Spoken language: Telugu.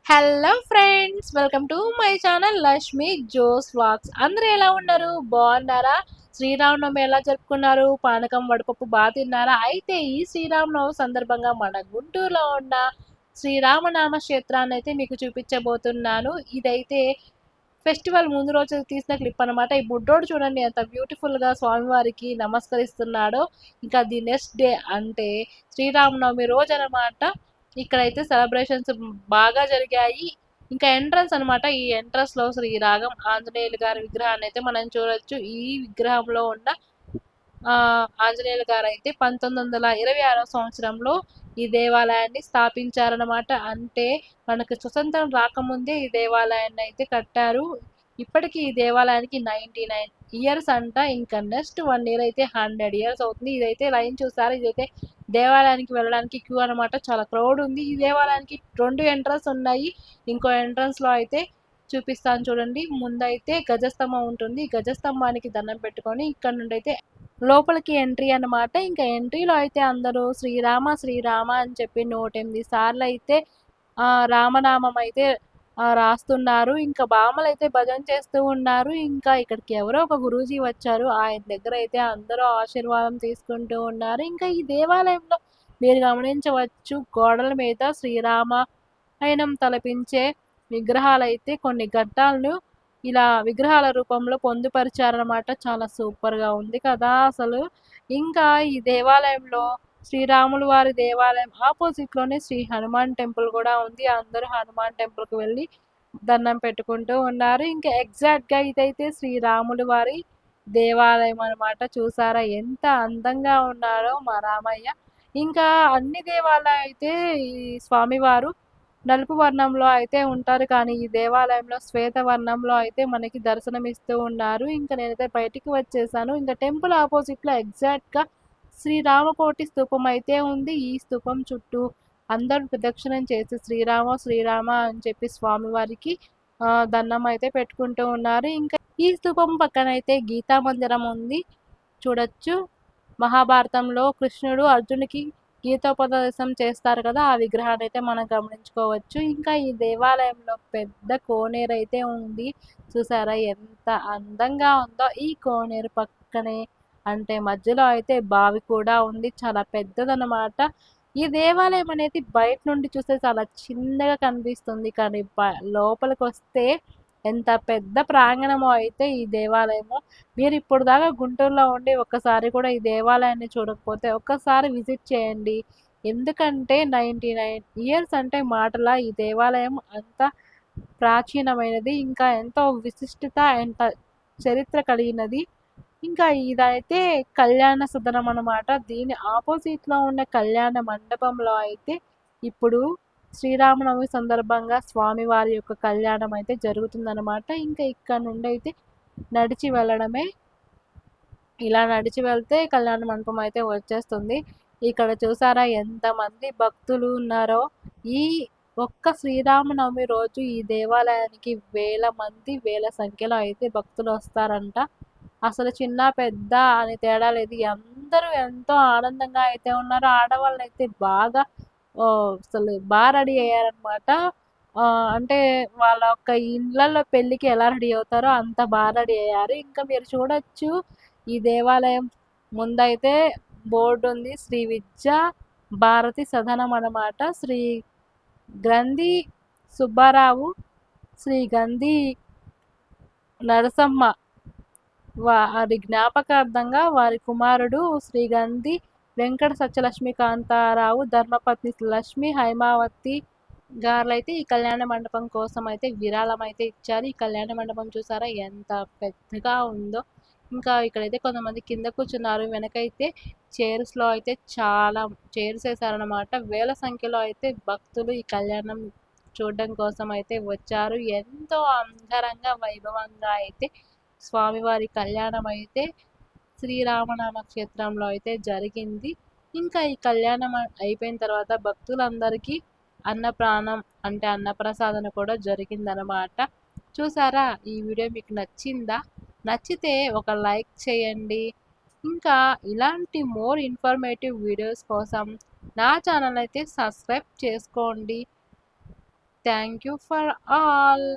Hello friends, welcome to my channel Lakshmi Jo's vlogs. అందరూ ఎలా ఉన్నారు? బాగున్నారా? శ్రీరామనవమి ఎలా జరుపుకున్నారు? పానకం వడపప్పు బాగా తిన్నారా? అయితే ఈ శ్రీరామనవమి సందర్భంగా మన గుంటూరులో ఉన్న శ్రీరామనామ క్షేత్రాన్ని అయితే మీకు చూపించబోతున్నాను. ఇదైతే ఫెస్టివల్ ముందు రోజు తీసిన క్లిప్ అనమాట. ఈ బుడ్డోడు చూడండి ఎంత బ్యూటిఫుల్ గా స్వామివారికి నమస్కరిస్తున్నాడో. ఇంకా ది నెక్స్ట్ డే అంటే శ్రీరామనవమి రోజు అనమాట. ఇక్కడైతే సెలబ్రేషన్స్ బాగా జరిగాయి. ఇంకా ఎంట్రన్స్ అనమాట. ఈ ఎంట్రన్స్ లో శ్రీ రాగం ఆంజనేయులు గారి విగ్రహాన్ని అయితే మనం చూడొచ్చు. ఈ విగ్రహంలో ఉన్న ఆంజనేయులు గారు అయితే 1926 సంవత్సరంలో ఈ దేవాలయాన్ని స్థాపించారనమాట. అంటే మనకు స్వతంత్రం రాకముందే ఈ దేవాలయాన్ని అయితే కట్టారు. ఇప్పటికి ఈ దేవాలయానికి 99 ఇయర్స్ అంట. ఇంకా నెక్స్ట్ 1 ఇయర్ అయితే 100 ఇయర్స్ అవుతుంది. ఇదైతే లైన్ చూసారా? ఇదైతే దేవాలయానికి వెళ్ళడానికి క్యూ అనమాట. చాలా క్రౌడ్ ఉంది. ఈ దేవాలయానికి 2 ఎంట్రన్స్ ఉన్నాయి. ఇంకో ఎంట్రన్స్ లో అయితే చూపిస్తాను చూడండి. ముందైతే గజస్తంభం ఉంటుంది. గజస్తంభానికి దండం పెట్టుకొని ఇక్కడ నుండి అయితే లోపలికి ఎంట్రీ అన్నమాట. ఇంకా ఎంట్రీలో అయితే అందరూ శ్రీరామ శ్రీరామ అని చెప్పి 108 సార్లు అయితే రామనామం అయితే రాస్తున్నారు. ఇంకా బామలైతే భజన చేస్తూ ఉన్నారు. ఇంకా ఇక్కడికి ఎవరో ఒక గురూజీ వచ్చారు. ఆయన దగ్గర అయితే అందరూ ఆశీర్వాదం తీసుకుంటూ ఉన్నారు. ఇంకా ఈ దేవాలయంలో మీరు గమనించవచ్చు, గోడల మీద శ్రీరామాయణం తలపించే విగ్రహాలైతే కొన్ని ఘట్టాలను ఇలా విగ్రహాల రూపంలో పొందుపరిచారనమాట. చాలా సూపర్‌గా ఉంది కదా అసలు. ఇంకా ఈ దేవాలయంలో శ్రీరాములు వారి దేవాలయం ఆపోజిట్‌లోనే శ్రీ హనుమాన్ టెంపుల్ గూడా ఉంది. అందరూ హనుమాన్ టెంపుల్‌కి వెళ్ళి దండం పెట్టుకుంటూ ఉన్నారు. ఇంకా ఎగ్జాక్ట్‌గా ఇదైతే శ్రీరాములు వారి దేవాలయం అనమాట. చూసారా ఎంత అందంగా ఉన్నారో మా రామయ్య. ఇంకా అన్ని దేవాలయాలు అయితే ఈ స్వామివారు నలుపు వర్ణంలో అయితే ఉంటారు. కానీ ఈ దేవాలయంలో శ్వేత వర్ణంలో అయితే మనకి దర్శనమిస్తూ ఉన్నారు. ఇంకా నేనైతే బయటికి వచ్చేసాను. ఇంకా టెంపుల్ ఆపోజిట్‌లో ఎగ్జాక్ట్‌గా శ్రీరామకోటి స్తూపం అయితే ఉంది. ఈ స్తూపం చుట్టూ అందరూ ప్రదక్షిణం చేసి శ్రీరామ శ్రీరామ అని చెప్పి స్వామివారికి దండం అయితే పెట్టుకుంటూ ఉన్నారు. ఇంకా ఈ స్తూపం పక్కనైతే గీతా మందిరం ఉంది. చూడొచ్చు. మహాభారతంలో కృష్ణుడు అర్జునికి గీతోపదేశం చేస్తారు కదా! ఆ విగ్రహాన్ని అయితే మనం గమనించుకోవచ్చు. ఇంకా ఈ దేవాలయంలో పెద్ద కోనేరు అయితే ఉంది. చూసారా ఎంత అందంగా ఉందో! ఈ కోనేరు పక్కనే అంటే మధ్యలో అయితే బావి కూడా ఉంది. చాలా పెద్దదనమాట. ఈ దేవాలయం అనేది బయట నుండి చూస్తే చాలా చిన్నగా కనిపిస్తుంది. కానీ లోపలికొస్తే ఎంత పెద్ద ప్రాంగణమో అయితే ఈ దేవాలయము. మీరు ఇప్పుడు దాకా గుంటూరులో ఉండి ఒక్కసారి కూడా ఈ దేవాలయాన్ని చూడకపోతే ఒక్కసారి విజిట్ చేయండి. ఎందుకంటే 99 ఇయర్స్ అంటే మాటలా. ఈ దేవాలయం అంత ప్రాచీనమైనది. ఇంకా ఎంతో విశిష్టత, ఎంత చరిత్ర కలిగినది. ఇంకా ఇదైతే కళ్యాణ సదనం అనమాట. దీని ఆపోజిట్‌లో ఉన్న కళ్యాణ మండపంలో అయితే ఇప్పుడు శ్రీరామనవమి సందర్భంగా స్వామివారి యొక్క కళ్యాణం అయితే జరుగుతుందనమాట. ఇంకా ఇక్కడ నుండి అయితే నడిచి వెళ్ళడమే. ఇలా నడిచి వెళ్తే కళ్యాణ మండపం అయితే వచ్చేస్తుంది. ఇక్కడ చూసారా ఎంతమంది భక్తులు ఉన్నారో! ఈ ఒక్క శ్రీరామనవమి రోజు ఈ దేవాలయానికి వేల మంది, వేల సంఖ్యలో అయితే భక్తులు వస్తారంట. అసలు చిన్న, పెద్ద అని తేడా లేదు. అందరూ ఎంతో ఆనందంగా అయితే ఉన్నారు. ఆడవాళ్ళైతే బాగా అసలు రెడీ అయ్యారనమాట. అంటే వాళ్ళ యొక్క ఇళ్ళల్లో పెళ్ళికి ఎలా రెడీ అవుతారో అంత రెడీ అయ్యారు. ఇంకా మీరు చూడొచ్చు ఈ దేవాలయం ముందైతే బోర్డు ఉంది. శ్రీ విద్యా భారతి సదనం అనమాట. శ్రీ గ్రంథి సుబ్బారావు, శ్రీ గంధి నరసమ్మ వారి జ్ఞాపకార్థంగా వారి కుమారుడు శ్రీ గంధి వెంకట సత్యలక్ష్మి కాంతారావు, ధర్మపత్ని లక్ష్మి హైమావతి గారులైతే ఈ కళ్యాణ మండపం కోసం అయితే విరాళం అయితే ఇచ్చారు. ఈ కళ్యాణ మండపం చూసారా ఎంత పెద్దగా ఉందో! ఇంకా ఇక్కడైతే కొంతమంది కింద కూర్చున్నారు. వెనకైతే చైర్స్‌లో అయితే చాలా చైర్స్ ఏసారనమాట. వేల సంఖ్యలో అయితే భక్తులు ఈ కళ్యాణం చూడడం కోసం అయితే వచ్చారు. ఎంతో అంగరంగ వైభవంగా అయితే స్వామివారి కళ్యాణం అయితే శ్రీరామనామ క్షేత్రంలో అయితే జరిగింది. ఇంకా ఈ కళ్యాణం అయిపోయిన తర్వాత భక్తులందరికీ అన్నప్రాణం అంటే అన్నప్రసాదన కూడా జరిగిందనమాట. చూసారా? ఈ వీడియో మీకు నచ్చిందా? నచ్చితే ఒక లైక్ చేయండి. ఇంకా ఇలాంటి మోర్ ఇన్ఫర్మేటివ్ వీడియోస్ కోసం నా ఛానల్ అయితే సబ్స్క్రైబ్ చేసుకోండి. Thank you for all.